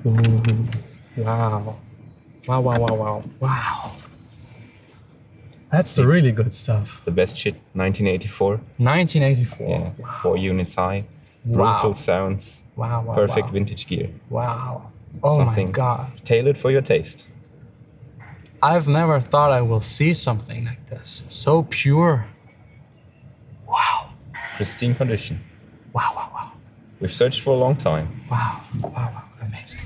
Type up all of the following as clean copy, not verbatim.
Ooh, wow. Wow, wow, wow, wow, wow. That's the really good stuff. The best shit, 1984. 1984. Yeah, Wow. 4 units high. Wow. Brutal sounds. Wow, wow, Perfect wow. vintage gear. Wow. Oh Something my God. tailored for your taste. I've never thought I will see something like this. So pure. Wow. Pristine condition. Wow, wow, wow. We've searched for a long time. Wow, wow, wow. Amazing.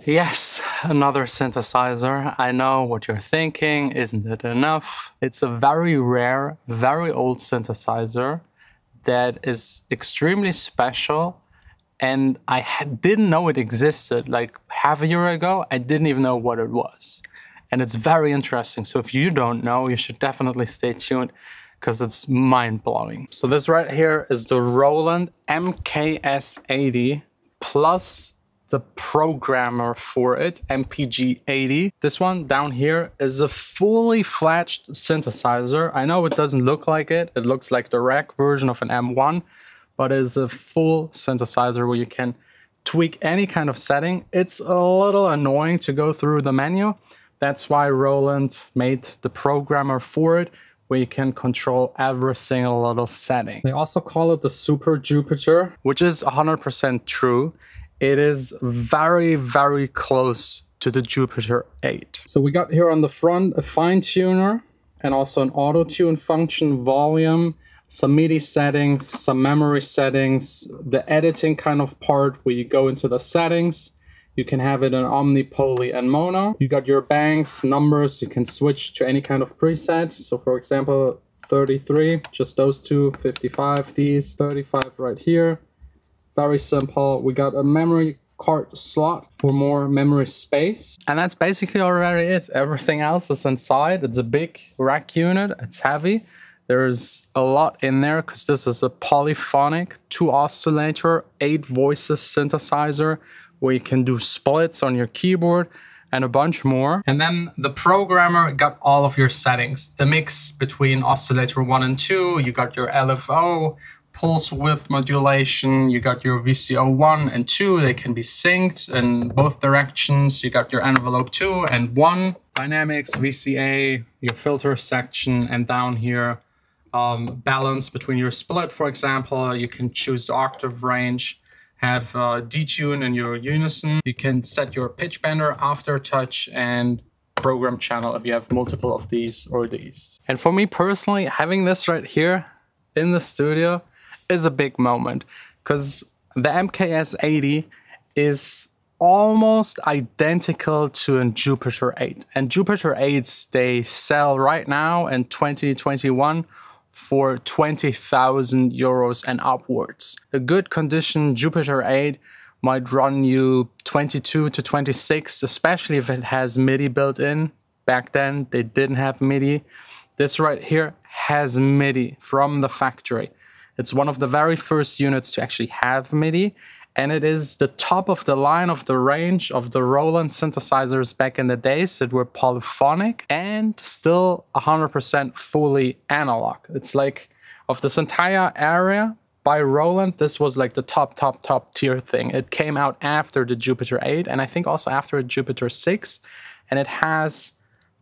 Yes, another synthesizer. I know what you're thinking, isn't it enough? It's a very rare, very old synthesizer that is extremely special, and I didn't know it existed. Like half a year ago, I didn't even know what it was. And it's very interesting. So if you don't know, you should definitely stay tuned because it's mind-blowing. So this right here is the Roland MKS80 plus the programmer for it, MPG80. This one down here is a fully fledged synthesizer. I know it doesn't look like it. It looks like the rack version of an M1, but it is a full synthesizer where you can tweak any kind of setting. It's a little annoying to go through the menu. That's why Roland made the programmer for it, where you can control every single little setting. They also call it the Super Jupiter, which is 100% true. It is very, very close to the Jupiter 8. So we got here on the front a fine tuner and also an auto tune function, volume, some MIDI settings, some memory settings, the editing kind of part where you go into the settings. You can have it in omni, poly, and mono. You got your banks, numbers, you can switch to any kind of preset. So for example, 33, just those two, 55, these, 35 right here. Very simple. We got a memory card slot for more memory space. And that's basically already it. Everything else is inside. It's a big rack unit. It's heavy. There's a lot in there because this is a polyphonic 2-oscillator, 8 voices synthesizer where you can do splits on your keyboard and a bunch more. And then the programmer got all of your settings. The mix between oscillator 1 and 2, you got your LFO, pulse width modulation, you got your VCO 1 and 2, they can be synced in both directions. You got your envelope 2 and 1, dynamics, VCA, your filter section, and down here, balance between your split, for example. You can choose the octave range, have detune in your unison. You can set your pitch bender, aftertouch, and program channel if you have multiple of these or these. And for me personally, having this right here in the studio is a big moment because the MKS80 is almost identical to a Jupiter 8. And Jupiter 8s, they sell right now in 2021 for 20,000 euros and upwards. A good condition Jupiter 8 might run you 22 to 26, especially if it has MIDI built in. Back then, they didn't have MIDI. This right here has MIDI from the factory. It's one of the very first units to actually have MIDI, and it is the top of the line of the range of the Roland synthesizers back in the days that were polyphonic and still 100% fully analog. It's like, of this entire area by Roland, this was like the top tier thing. It came out after the Jupiter 8 and I think also after the Jupiter 6, and it has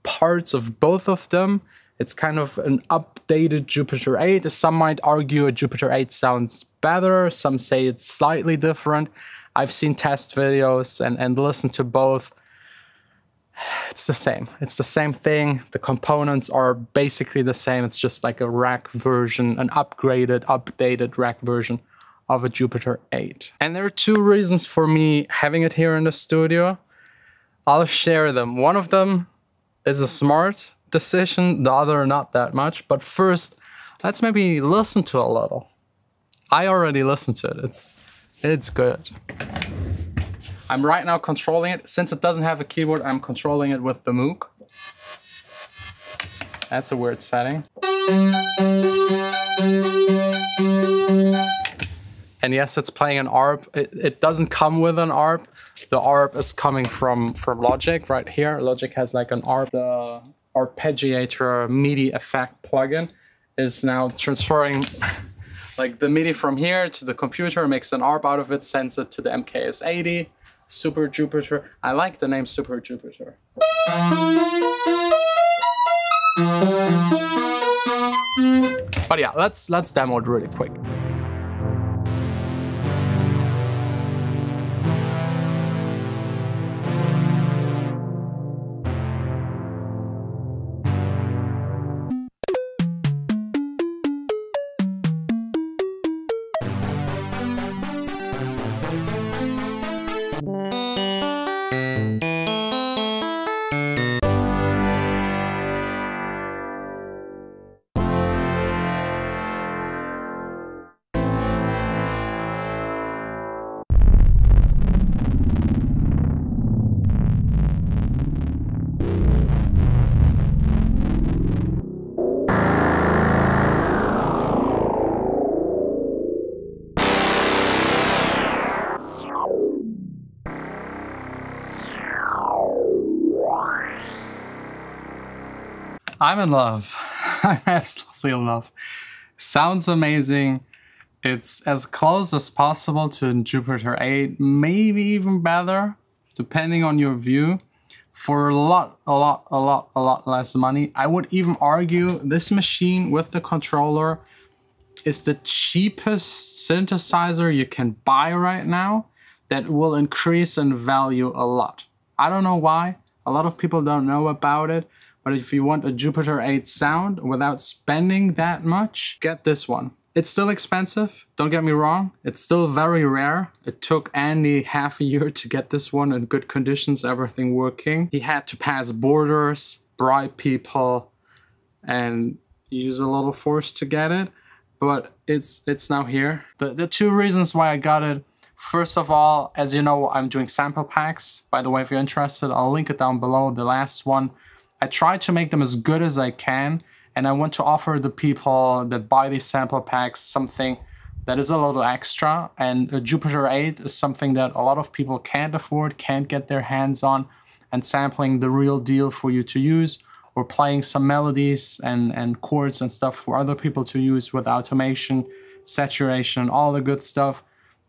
parts of both of them. It's kind of an updated Jupiter 8. Some might argue a Jupiter 8 sounds better. Some say it's slightly different. I've seen test videos and listened to both. It's the same. It's the same thing. The components are basically the same. It's just like a rack version, an updated rack version of a Jupiter 8. And there are two reasons for me having it here in the studio. I'll share them. One of them is a smart decision, the other not that much. But first, let's maybe listen to a little. I already listened to it. It's good. I'm right now controlling it. Since it doesn't have a keyboard, I'm controlling it with the Moog. That's a weird setting. And yes, it's playing an ARP. It doesn't come with an ARP. The ARP is coming from Logic right here. Logic has like an ARP. The arpeggiator MIDI effect plugin is now transferring like the MIDI from here to the computer, makes an ARP out of it, sends it to the MKS80, Super Jupiter. I like the name Super Jupiter. But yeah, let's demo it really quick. I'm in love. I'm absolutely in love. Sounds amazing. It's as close as possible to Jupiter 8, maybe even better, depending on your view, for a lot less money. I would even argue this machine with the controller is the cheapest synthesizer you can buy right now that will increase in value a lot. I don't know why. A lot of people don't know about it. But if you want a Jupiter 8 sound without spending that much, get this one. It's still expensive, don't get me wrong. It's still very rare. It took Andy half a year to get this one in good conditions, everything working. He had to pass borders, bribe people, and use a little force to get it. But it's now here. The two reasons why I got it. First of all, as you know, I'm doing sample packs. By the way, if you're interested, I'll link it down below, the last one. I try to make them as good as I can, and I want to offer the people that buy these sample packs something that is a little extra, and a Jupiter 8 is something that a lot of people can't afford, can't get their hands on, and sampling the real deal for you to use, or playing some melodies and chords and stuff for other people to use with automation, saturation, all the good stuff.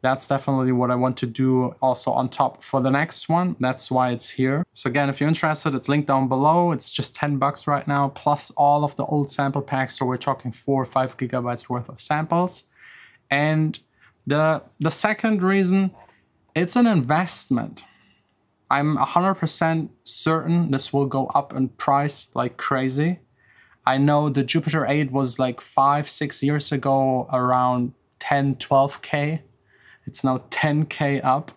That's definitely what I want to do also on top for the next one. That's why it's here. So again, if you're interested, it's linked down below. It's just 10 bucks right now, plus all of the old sample packs. So we're talking 4 or 5 gigabytes worth of samples. And the second reason, it's an investment. I'm 100% certain this will go up in price like crazy. I know the Jupiter 8 was like 5-6 years ago around 10-12K. It's now 10K up.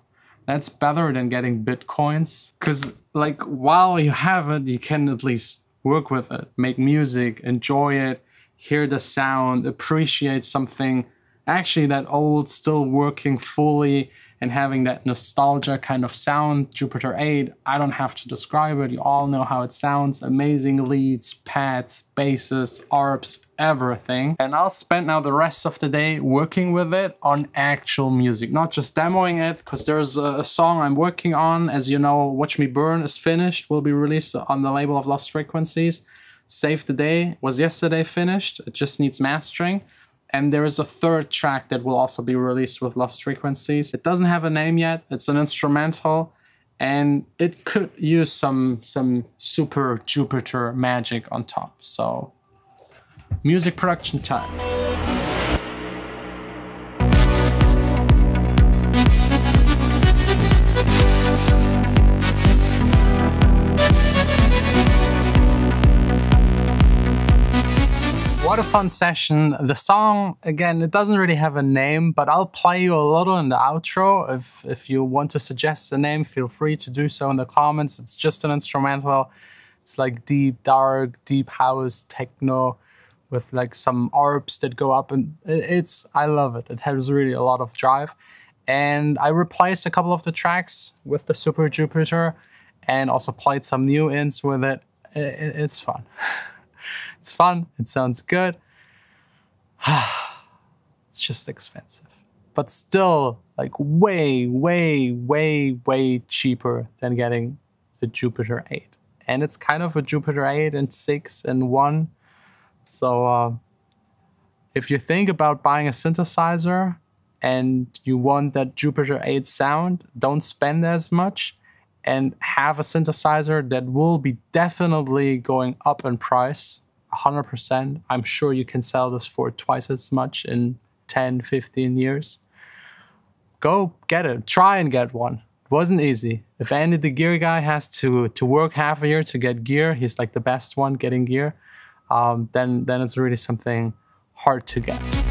That's better than getting Bitcoins. Because like while you have it, you can at least work with it, make music, enjoy it, hear the sound, appreciate something actually that old, still working fully and having that nostalgia kind of sound. Jupiter 8, I don't have to describe it. You all know how it sounds. Amazing leads, pads, basses, ARPs, everything. And I'll spend now the rest of the day working with it on actual music, not just demoing it, because there's a song I'm working on. As you know, Watch Me Burn is finished, will be released on the label of Lost Frequencies. Save the Day was yesterday finished. It just needs mastering. And there is a third track that will also be released with Lost Frequencies. It doesn't have a name yet. It's an instrumental, and it could use some Super Jupiter magic on top. So, music production time. What a fun session. The song, again, it doesn't really have a name, but I'll play you a little in the outro. If you want to suggest a name, feel free to do so in the comments. It's just an instrumental. It's like deep, dark, deep house, techno, with like some ARPs that go up, and I love it. It has really a lot of drive. And I replaced a couple of the tracks with the Super Jupiter and also played some new ins with it. It's fun. It's fun. It sounds good. It's just expensive. But still, like way, way, way, way cheaper than getting the Jupiter 8. And it's kind of a Jupiter 8 and 6 and 1. So if you think about buying a synthesizer and you want that Jupiter 8 sound, don't spend as much and have a synthesizer that will be definitely going up in price, 100%. I'm sure you can sell this for twice as much in 10, 15 years. Go get it. Try and get one. It wasn't easy. If Andy the gear guy has to work half a year to get gear, he's like the best one getting gear, then it's really something hard to get.